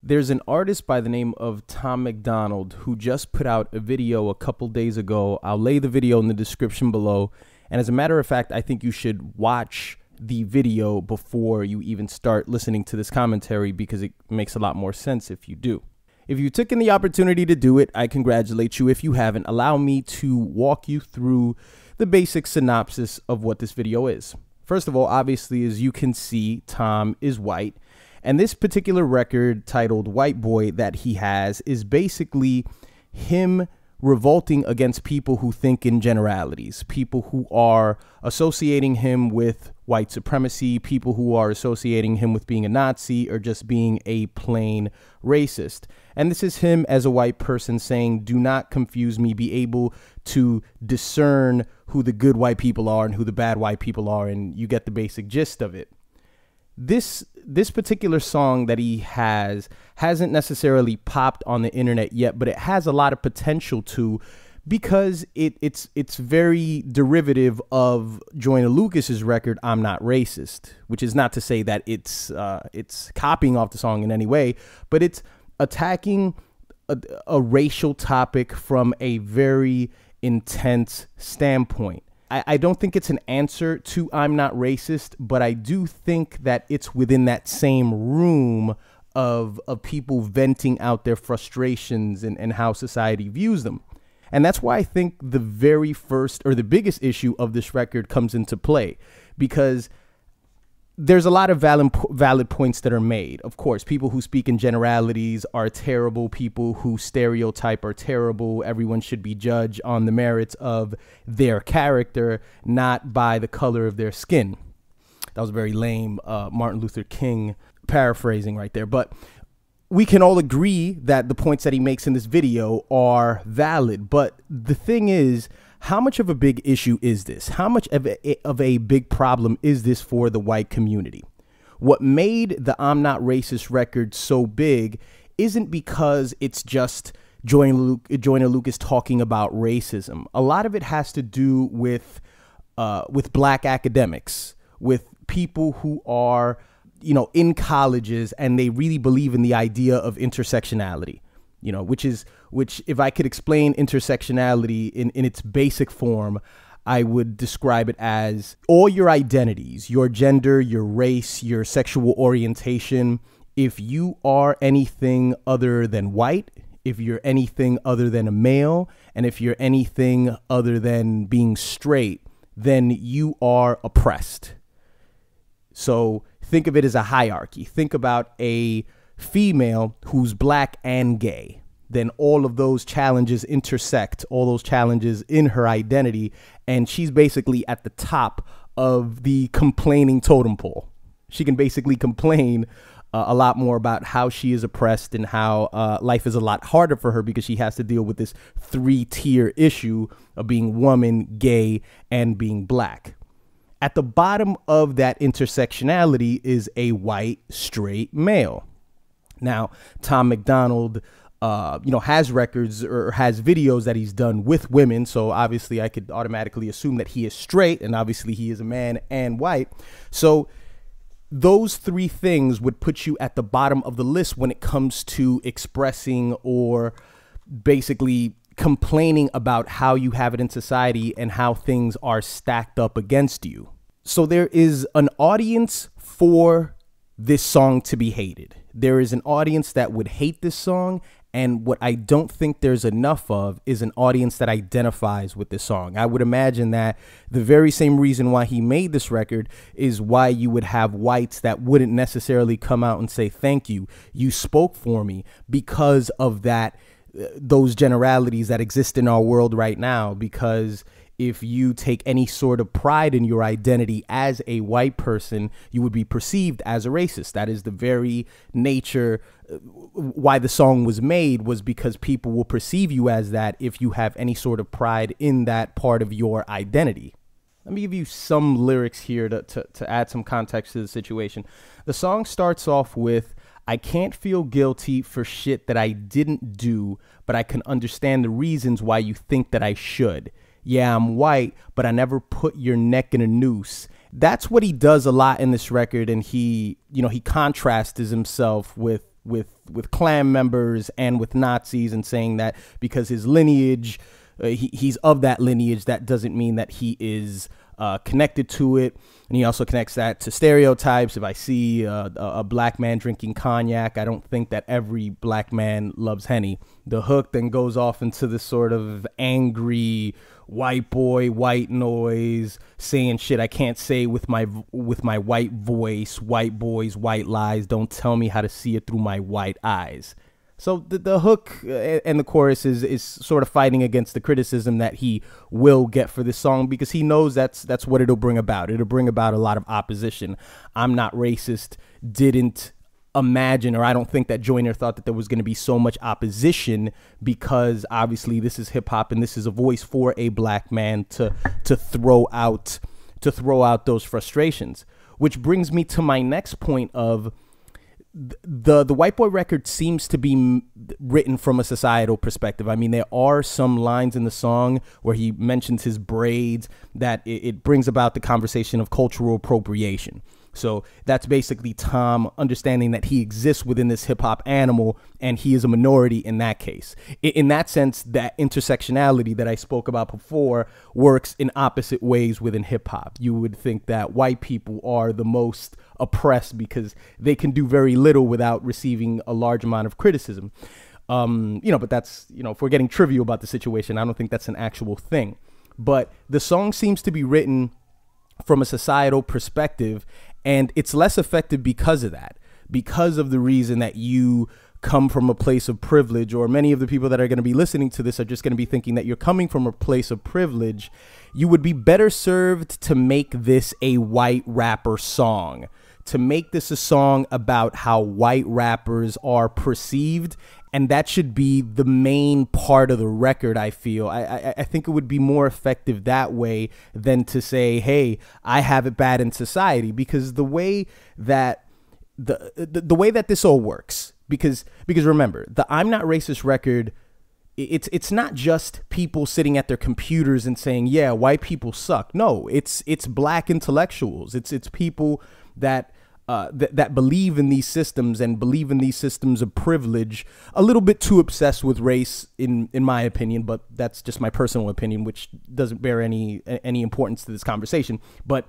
There's an artist by the name of Tom MacDonald who just put out a video a couple days ago. I'll lay the video in the description below. And as a matter of fact, I think you should watch the video before you even start listening to this commentary, because it makes a lot more sense if you do. If you took in the opportunity to do it, I congratulate you. If you haven't, allow me to walk you through the basic synopsis of what this video is. First of all, obviously, as you can see, Tom is white. And this particular record titled Whiteboy that he has is basically him revolting against people who think in generalities, people who are associating him with white supremacy, people who are associating him with being a Nazi or just being a plain racist. And this is him as a white person saying, do not confuse me, be able to discern who the good white people are and who the bad white people are. And you get the basic gist of it. This particular song that he hasn't necessarily popped on the internet yet, but it has a lot of potential to, because it's very derivative of Joyner Lucas's record I'm Not Racist, which is not to say that it's copying off the song in any way, but it's attacking a racial topic from a very intense standpoint. I don't think it's an answer to I'm Not Racist, but I do think that it's within that same room of people venting out their frustrations and how society views them. And that's why I think the very first or the biggest issue of this record comes into play, because there's a lot of valid points that are made. Of course, people who speak in generalities are terrible. People who stereotype are terrible. Everyone should be judged on the merits of their character, not by the color of their skin. That was a very lame Martin Luther King paraphrasing right there. But we can all agree that the points that he makes in this video are valid. But the thing is, how much of a big issue is this? How much of a big problem is this for the white community? What made the I'm Not Racist record so big isn't because it's just Joyner Lucas talking about racism. A lot of it has to do with black academics, with people who are, in colleges, and they really believe in the idea of intersectionality. Which if I could explain intersectionality in its basic form, I would describe it as all your identities, your gender, your race, your sexual orientation. If you are anything other than white, if you're anything other than a male, and if you're anything other than being straight, then you are oppressed. So think of it as a hierarchy. Think about a female who's black and gay. Then all of those challenges intersect, all those challenges in her identity, and she's basically at the top of the complaining totem pole. She can basically complain a lot more about how she is oppressed and how life is a lot harder for her because she has to deal with this three-tier issue of being woman, gay, and being black. At the bottom of that intersectionality is a white, straight male. Now, Tom MacDonald, has records or has videos that he's done with women. So obviously I could automatically assume that he is straight, and obviously he is a man and white. So those three things would put you at the bottom of the list when it comes to expressing or basically complaining about how you have it in society and how things are stacked up against you. So there is an audience for this song to be hated. There is an audience that would hate this song, and what I don't think there's enough of is an audience that identifies with this song. I would imagine that the very same reason why he made this record is why you would have whites that wouldn't necessarily come out and say, thank you, you spoke for me, because of that, those generalities that exist in our world right now. Because if you take any sort of pride in your identity as a white person, you would be perceived as a racist. That is the very nature why the song was made, was because people will perceive you as that if you have any sort of pride in that part of your identity. Let me give you some lyrics here to add some context to the situation. The song starts off with, I can't feel guilty for shit that I didn't do, but I can understand the reasons why you think that I should. Yeah, I'm white, but I never put your neck in a noose. That's what he does a lot in this record. And he contrasts himself with with Klan members and with Nazis, and saying that because his lineage, he's of that lineage, that doesn't mean that he is connected to it. And he also connects that to stereotypes. If I see a black man drinking cognac, I don't think that every black man loves Henny. The hook then goes off into this sort of angry white boy, white noise, saying shit I can't say with my white voice, white boys, white lies, don't tell me how to see it through my white eyes. So the hook and the chorus is sort of fighting against the criticism that he will get for this song, because he knows that's what it'll bring about. It'll bring about a lot of opposition. I'm Not Racist didn't imagine, or I don't think that Joyner thought that there was going to be so much opposition, because obviously this is hip hop and this is a voice for a black man to throw out those frustrations. Which brings me to my next point of the Whiteboy record seems to be written from a societal perspective. I mean, there are some lines in the song where he mentions his braids that it brings about the conversation of cultural appropriation. So that's basically Tom understanding that he exists within this hip hop animal and he is a minority in that case. In that sense, that intersectionality that I spoke about before works in opposite ways within hip hop. You would think that white people are the most oppressed because they can do very little without receiving a large amount of criticism. But that's, if we're getting trivial about the situation, I don't think that's an actual thing. But the song seems to be written from a societal perspective, and it's less effective because of that, because of the reason that you come from a place of privilege, or many of the people that are going to be listening to this are just going to be thinking that you're coming from a place of privilege. You would be better served to make this a white rapper song, to make this a song about how white rappers are perceived. And that should be the main part of the record, I feel. I think it would be more effective that way than to say, hey, I have it bad in society. Because the way that the way that this all works, because remember, the I'm Not Racist record, it's not just people sitting at their computers and saying, yeah, white people suck. No, it's black intellectuals. It's people that that believe in these systems and believe in these systems of privilege, a little bit too obsessed with race, in my opinion, but that's just my personal opinion, which doesn't bear any importance to this conversation. But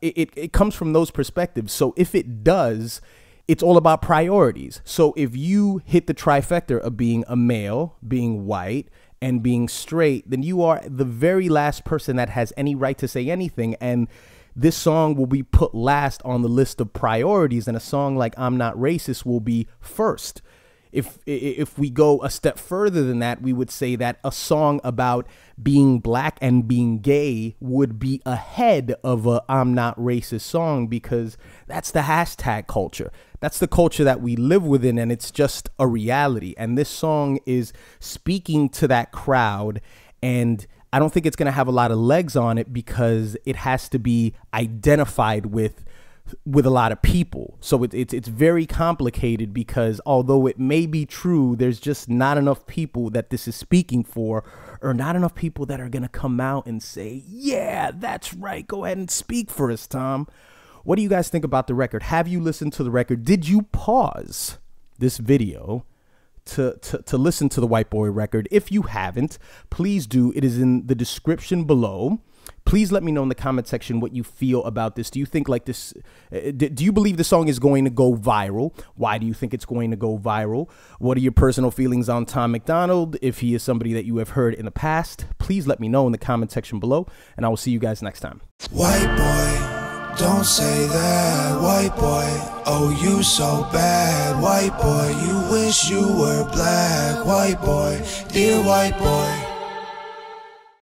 it comes from those perspectives. So if it does, it's all about priorities. So if you hit the trifecta of being a male, being white, and being straight, then you are the very last person that has any right to say anything. And this song will be put last on the list of priorities, and a song like I'm Not Racist will be first. If we go a step further than that, we would say that a song about being black and being gay would be ahead of a I'm Not Racist song, because that's the hashtag culture. That's the culture that we live within, and it's just a reality. And this song is speaking to that crowd, and I don't think it's going to have a lot of legs on it because it has to be identified with a lot of people. So it's very complicated, because although it may be true, there's just not enough people that this is speaking for, or not enough people that are going to come out and say, yeah, that's right. Go ahead and speak for us, Tom. What do you guys think about the record? Have you listened to the record? Did you pause this video to listen to the Whiteboy record? If you haven't, please do. It is in the description below. Please let me know in the comment section what you feel about this. Do you think like this, do you believe the song is going to go viral? Why do you think it's going to go viral? What are your personal feelings on Tom MacDonald? If he is somebody that you have heard in the past, please let me know in the comment section below, and I will see you guys next time. White boy, don't say that. White boy, oh you so bad. White boy, you wish you were black. White boy, dear white boy.